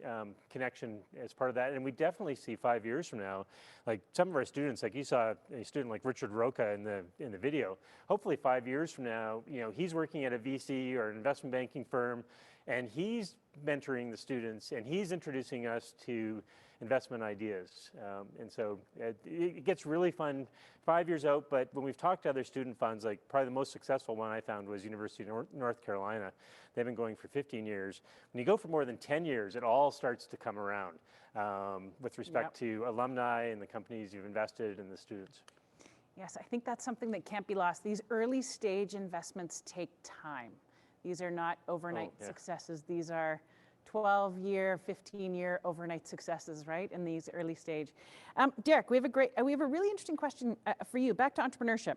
connection as part of that. And we definitely see 5 years from now, like some of our students, like you saw a student like Richard Roca in the video, hopefully 5 years from now, he's working at a VC or an investment banking firm, and he's mentoring the students and he's introducing us to investment ideas. And so it gets really fun 5 years out, but when we've talked to other student funds, like probably the most successful one I found was University of North Carolina. They've been going for 15 years. When you go for more than 10 years, it all starts to come around with respect to alumni and the companies you've invested in the students. Yes, I think that's something that can't be lost. These early stage investments take time. These are not overnight successes. These are 12-year, 15-year overnight successes, right, in these early stage. Derek, we have a really interesting question for you. Back to entrepreneurship.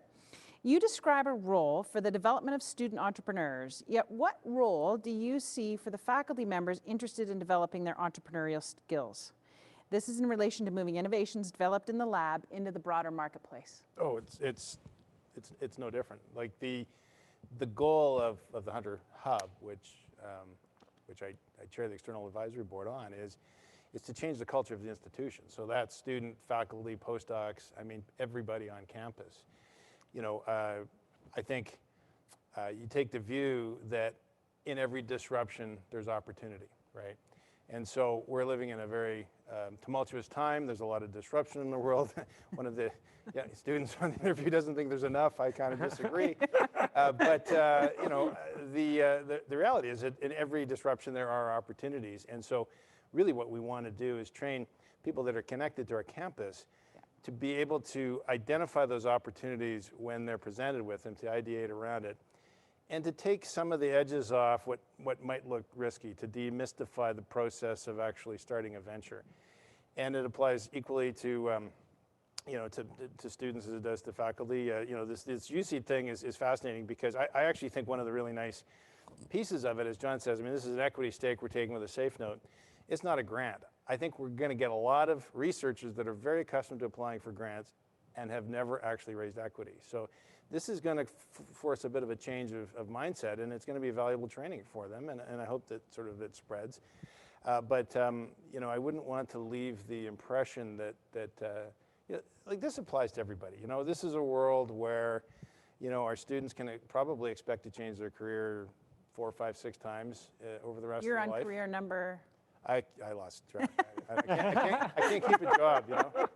You describe a role for the development of student entrepreneurs, yet what role do you see for the faculty members interested in developing their entrepreneurial skills? This is in relation to moving innovations developed in the lab into the broader marketplace. Oh, it's no different. Like the goal of the Hunter Hub, which I chair the external advisory board on, is to change the culture of the institution. So that's student, faculty, postdocs, I mean, everybody on campus. I think you take the view that in every disruption, there's opportunity, right? And so we're living in a very tumultuous time. There's a lot of disruption in the world. One of the students on the interview doesn't think there's enough. I kind of disagree. But the reality is that in every disruption, there are opportunities. And so really what we want to do is train people that are connected to our campus to be able to identify those opportunities when they're presented with them, to ideate around it, and to take some of the edges off what might look risky, to demystify the process of actually starting a venture. And it applies equally to students as it does to faculty. This UCeed thing is fascinating because I actually think one of the really nice pieces of it, as John says, I mean, this is an equity stake we're taking with a safe note. It's not a grant. I think we're going to get a lot of researchers that are very accustomed to applying for grants and have never actually raised equity. So this is going to force a bit of a change of mindset, and it's going to be valuable training for them, and I hope that sort of it spreads. But I wouldn't want to leave the impression that like this applies to everybody. This is a world where our students can probably expect to change their career 4, 5, 6 times over the rest of their life. You're on career number... I lost track. I can't keep a job,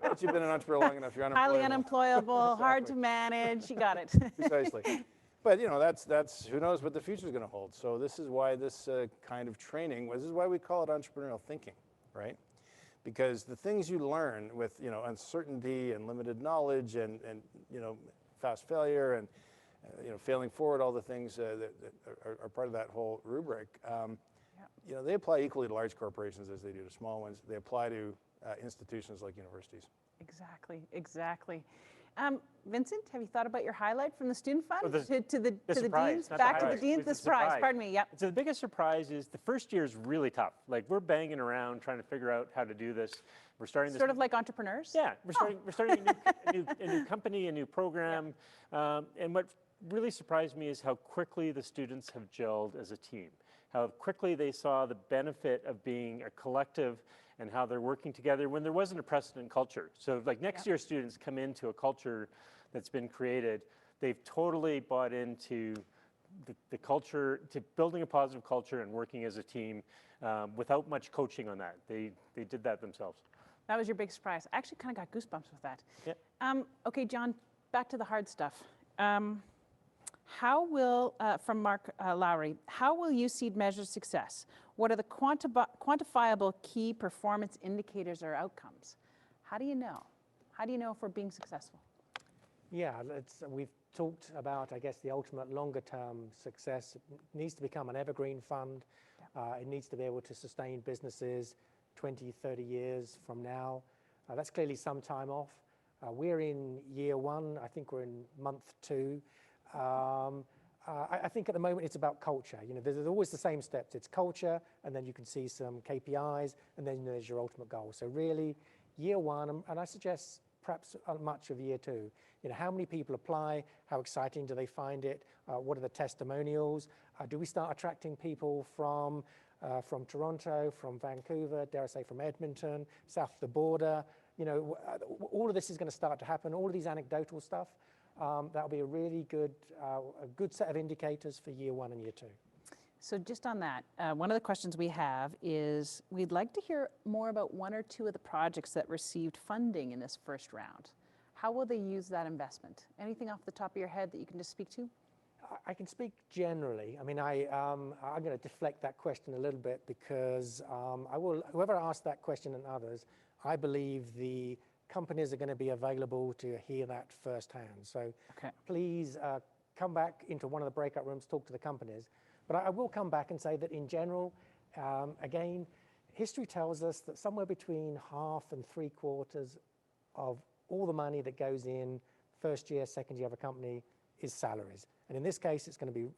Once you've been an entrepreneur long enough, you're unemployable. Highly unemployable, hard to manage, you got it. Precisely. But, that's who knows what the future is going to hold. So this is why this kind of training, this is why we call it entrepreneurial thinking, right? Because the things you learn with, uncertainty and limited knowledge and fast failure and, failing forward, all the things that are part of that whole rubric, they apply equally to large corporations as they do to small ones. They apply to institutions like universities. Exactly. Vincent, have you thought about your highlight from the student fund to the surprise, deans? Back to the deans, the surprise, pardon me, yep. So the biggest surprise is the first year is really tough. Like we're banging around trying to figure out how to do this. We're starting this. Sort of like entrepreneurs? Yeah, we're starting a new company, a new program. And what really surprised me is how quickly the students have gelled as a team. How quickly they saw the benefit of being a collective and how they're working together when there wasn't a precedent culture. So like next year students come into a culture that's been created, they've totally bought into the culture, to building a positive culture and working as a team without much coaching on that. They did that themselves. That was your big surprise. I actually kind of got goosebumps with that. Yeah. Okay, John, back to the hard stuff. How will, from Mark Lowry, how will UCeed measure success? What are the quantifiable key performance indicators or outcomes? How do you know? How do you know if we're being successful? Yeah, we've talked about, I guess, the ultimate longer-term success. It needs to become an evergreen fund. It needs to be able to sustain businesses 20, 30 years from now. That's clearly some time off. We're in year 1. I think we're in month 2. I think at the moment it's about culture. You know, there's always the same steps. It's culture, and then you can see some KPIs, and then there's your ultimate goal. So really, year 1, and I suggest perhaps much of year 2. You know, how many people apply? How exciting do they find it? What are the testimonials? Do we start attracting people from Toronto, from Vancouver, dare I say from Edmonton, south of the border? You know, all of this is going to start to happen. All of these anecdotal stuff. That'll be a really good, a good set of indicators for year 1 and year 2. So just on that, one of the questions we have is we'd like to hear more about 1 or 2 of the projects that received funding in this first round. How will they use that investment? Anything off the top of your head that you can just speak to? I can speak generally. I mean, I'm going to deflect that question a little bit because whoever asked that question and others, I believe the companies are going to be available to hear that firsthand. So please come back into one of the breakout rooms, talk to the companies. But I will come back and say that in general, again, history tells us that somewhere between half and 3/4 of all the money that goes in first year, second year of a company is salaries. And in this case, it's going to be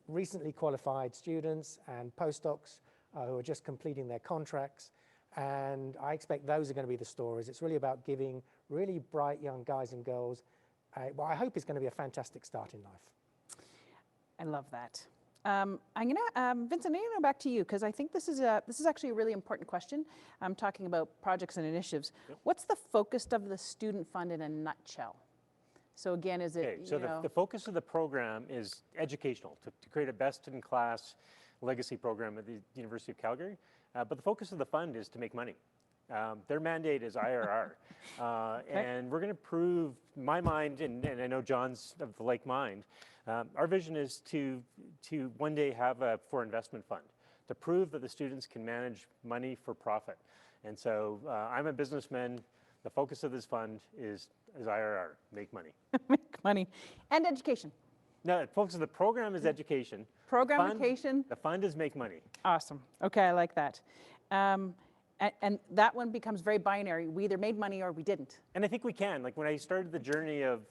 recently qualified students and postdocs who are just completing their contracts. And I expect those are going to be the stories. It's really about giving really bright young guys and girls what I hope is going to be a fantastic start in life. I love that. I'm going to, Vincent, I'm going to go back to you because I think this is actually a really important question. I'm talking about projects and initiatives. Yep. What's the focus of the student fund in a nutshell? So again, is it, so the focus of the program is educational, to create a best-in-class legacy program at the University of Calgary. But the focus of the fund is to make money. Their mandate is IRR. And we're going to prove, my mind, and I know John's of the like mind, our vision is to one day have a for investment fund, to prove that the students can manage money for profit. And so I'm a businessman. The focus of this fund is IRR, make money. Make money. And education. No, the focus of the program is education. Programification. The fund is make money. Awesome. Okay, I like that. And that one becomes very binary. We either made money or we didn't. And I think we can. Like when I started the journey of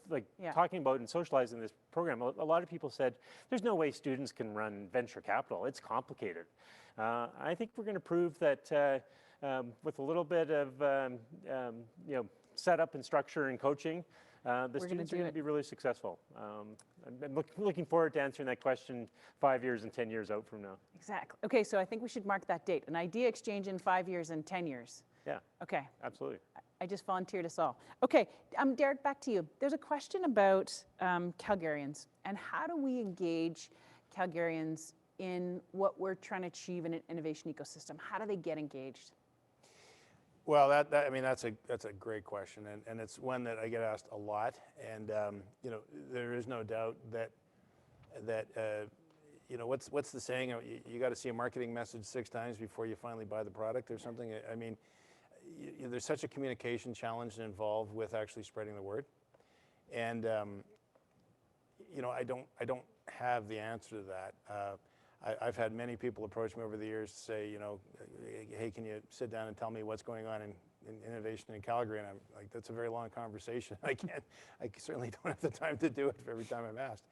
talking about and socializing this program, a lot of people said, there's no way students can run venture capital. It's complicated. I think we're going to prove that with a little bit of setup and structure and coaching, the students are going to be really successful. I'm looking forward to answering that question 5 years and 10 years out from now. Exactly. Okay, so I think we should mark that date. An idea exchange in 5 years and 10 years. Yeah. Okay. Absolutely. I just volunteered us all. Okay, Derek, back to you. There's a question about Calgarians and how do we engage Calgarians in what we're trying to achieve in an innovation ecosystem? How do they get engaged? Well, I mean, that's a great question, and it's one that I get asked a lot. And you know, there is no doubt that you know, what's the saying? You got to see a marketing message 6 times before you finally buy the product or something. I mean, there's such a communication challenge involved with actually spreading the word, and you know, I don't have the answer to that. I've had many people approach me over the years to say, you know, hey, can you sit down and tell me what's going on in innovation in Calgary? And I'm like, that's a very long conversation. I certainly don't have the time to do it every time I'm asked.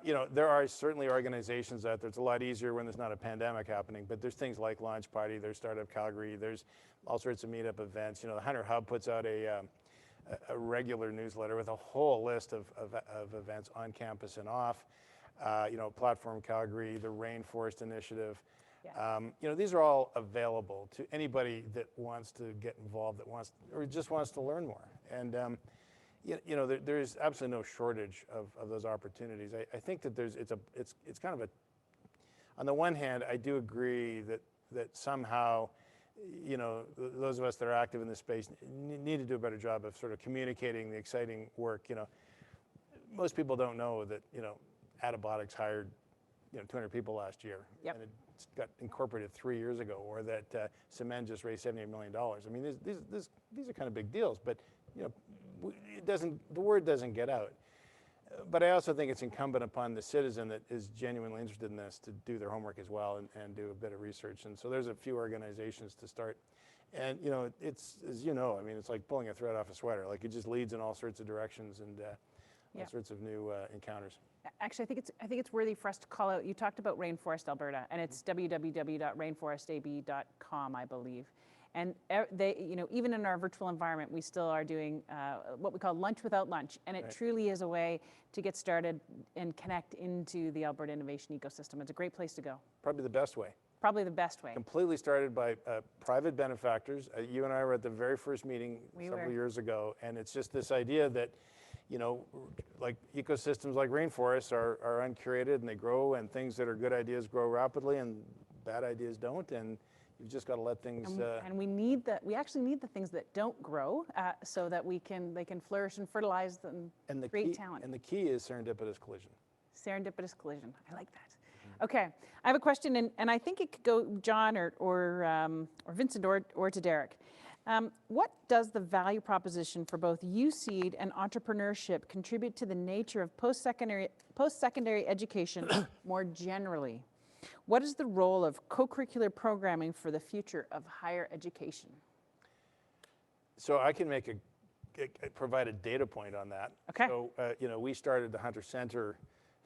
You know, there are certainly organizations out there. It's a lot easier when there's not a pandemic happening, but there's things like Launch Party, there's Startup Calgary, there's all sorts of meetup events. You know, the Hunter Hub puts out a regular newsletter with a whole list of events on campus and off. You know, Platform Calgary, the Rainforest Initiative. Yeah. You know, these are all available to anybody that wants to get involved, or just wants to learn more. And you know, there is absolutely no shortage of those opportunities. I think that it's kind of a. On the one hand, I do agree that somehow, you know, those of us that are active in this space need to do a better job of sort of communicating the exciting work. You know, most people don't know that, you know, Adabotics hired, you know, 200 people last year, and it got incorporated 3 years ago, or that Cement just raised $78 million. I mean, these are kind of big deals, but the word doesn't get out. But I also think it's incumbent upon the citizen that is genuinely interested in this to do their homework as well and do a bit of research. And so there's a few organizations to start. And, it's, as you know, I mean, it's like pulling a thread off a sweater. Like, it just leads in all sorts of directions and all sorts of new encounters. Actually, I think it's worthy for us to call out, you talked about Rainforest Alberta, and it's www.rainforestab.com, I believe. And they, even in our virtual environment, we still are doing what we call lunch without lunch. And it truly is a way to get started and connect into the Alberta innovation ecosystem. It's a great place to go. Probably the best way. Probably the best way. Completely started by private benefactors. You and I were at the very first meeting several years ago, and it's just this idea that, like ecosystems like rainforests are uncurated and they grow, and things that are good ideas grow rapidly and bad ideas don't, and you've just got to let things. And we actually need the things that don't grow so that they can flourish and fertilize them and create talent. And the key is serendipitous collision. Serendipitous collision. I like that. Okay, I have a question, and I think it could go John or Vincent or to Derek. What does the value proposition for both UCeed and entrepreneurship contribute to the nature of post-secondary education more generally? What is the role of co-curricular programming for the future of higher education? So I can provide a data point on that. Okay. So, we started the Hunter Center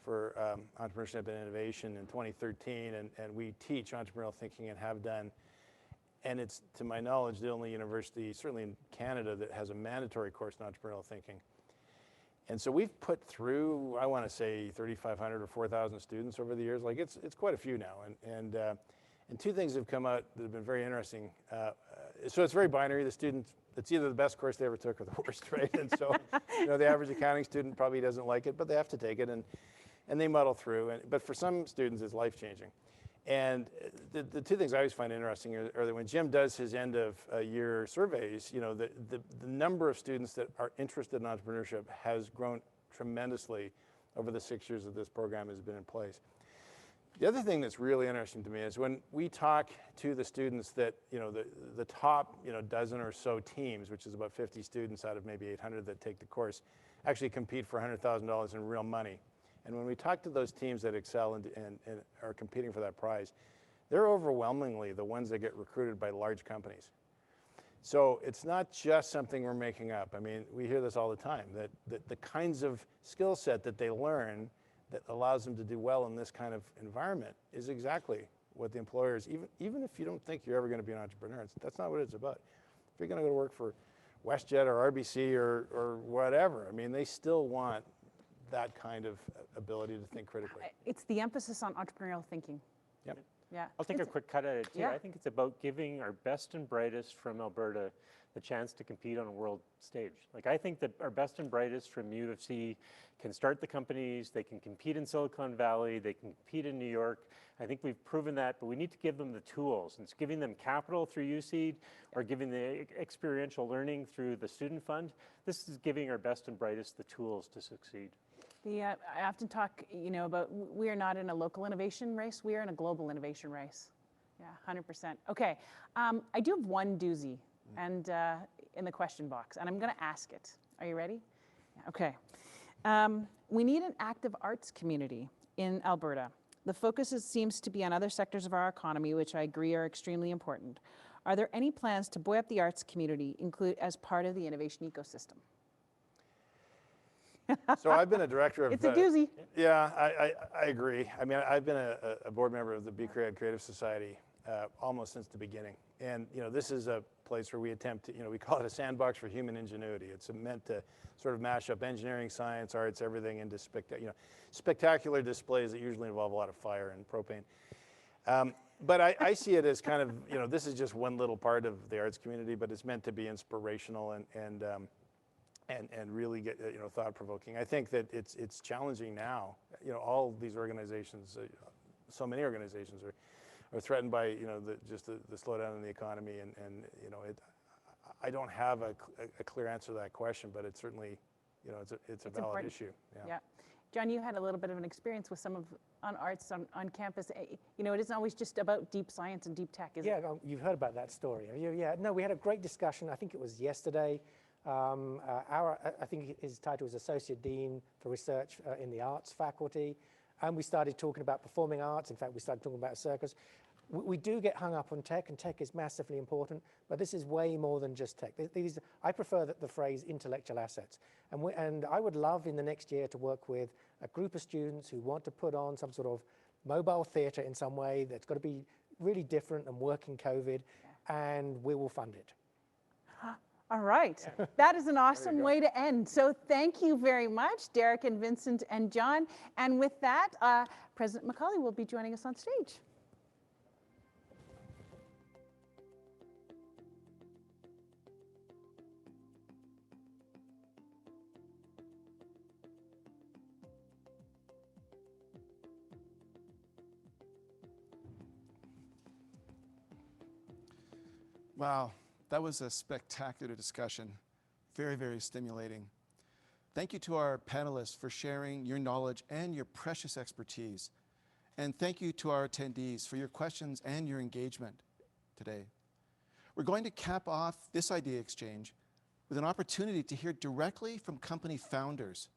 for Entrepreneurship and Innovation in 2013, and we teach entrepreneurial thinking and have done. And it's, to my knowledge, the only university, certainly in Canada, that has a mandatory course in entrepreneurial thinking. And so we've put through, I want to say, 3,500 or 4,000 students over the years. Like, it's quite a few now. And two things have come out that have been very interesting. So it's very binary. The students, it's either the best course they ever took or the worst, right? And so, the average accounting student probably doesn't like it, but they have to take it, and they muddle through. But for some students, it's life-changing. And the two things I always find interesting are that when Jim does his end of year surveys, the number of students that are interested in entrepreneurship has grown tremendously over the 6 years that this program has been in place. The other thing that's really interesting to me is when we talk to the students that, the top, dozen or so teams, which is about 50 students out of maybe 800 that take the course, actually compete for $100,000 in real money. And when we talk to those teams that excel and are competing for that prize, they're overwhelmingly the ones that get recruited by large companies. So it's not just something we're making up. I mean, we hear this all the time, that the kinds of skill set that they learn that allows them to do well in this kind of environment is exactly what the employers, even if you don't think you're ever going to be an entrepreneur, that's not what it's about. If you're going to go to work for WestJet or RBC or whatever, I mean, they still want that kind of ability to think critically. It's the emphasis on entrepreneurial thinking. Yep. Yeah. I'll take a quick cut at it too. Yeah. I think it's about giving our best and brightest from Alberta the chance to compete on a world stage. Like, I think that our best and brightest from U of C can start the companies, they can compete in Silicon Valley, they can compete in New York. I think we've proven that, but we need to give them the tools. And it's giving them capital through UCeed or giving the experiential learning through the student fund. This is giving our best and brightest the tools to succeed. I often talk, about we are not in a local innovation race, we are in a global innovation race. Yeah, 100%. Okay, I do have one doozy and in the question box, and I'm going to ask it. Are you ready? Yeah, okay. We need an active arts community in Alberta. The focus seems to be on other sectors of our economy, which I agree are extremely important. Are there any plans to buoy up the arts community as part of the innovation ecosystem? So I've been a director of... It's a doozy. Yeah, I agree. I mean, I've been a board member of the Be Creative Society almost since the beginning. And, this is a place where we attempt to, we call it a sandbox for human ingenuity. It's meant to sort of mash up engineering, science, arts, everything into spectacular displays that usually involve a lot of fire and propane. But I see it as kind of, this is just one little part of the arts community, but it's meant to be inspirational and really get thought-provoking. I think that it's challenging now. All these organizations, so many organizations are threatened by the slowdown in the economy, and I don't have a clear answer to that question, but it's certainly it's a valid issue. Yeah. John, you had a little bit of an experience with some of arts on campus. You know, it isn't always just about deep science and deep tech, is it? Yeah, you've heard about that story, have you? Yeah, no, we had a great discussion. I think it was yesterday. I think his title was Associate Dean for Research in the Arts Faculty. And we started talking about performing arts. In fact, we started talking about a circus. We do get hung up on tech, and tech is massively important, but this is way more than just tech. I prefer the phrase intellectual assets. And I would love in the next year to work with a group of students who want to put on some sort of mobile theatre in some way that's got to be really different and work in COVID, and we will fund it. All right, that is an awesome way to end. So thank you very much, Derek and Vincent and John. And with that, President McCauley will be joining us on stage. Wow, that was a spectacular discussion. Very, very stimulating. Thank you to our panelists for sharing your knowledge and your precious expertise. And thank you to our attendees for your questions and your engagement today. We're going to cap off this idea exchange with an opportunity to hear directly from company founders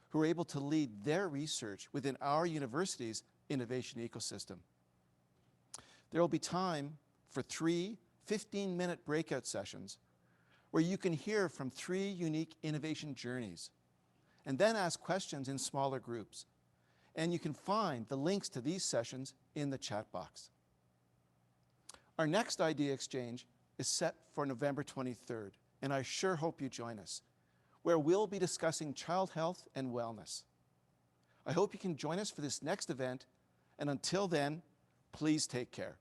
who are able to lead their research within our university's innovation ecosystem. There will be time for 3 15-minute breakout sessions where you can hear from 3 unique innovation journeys and then ask questions in smaller groups. And you can find the links to these sessions in the chat box. Our next idea exchange is set for November 23rd, and I sure hope you join us, where we'll be discussing child health and wellness. I hope you can join us for this next event, and until then, please take care.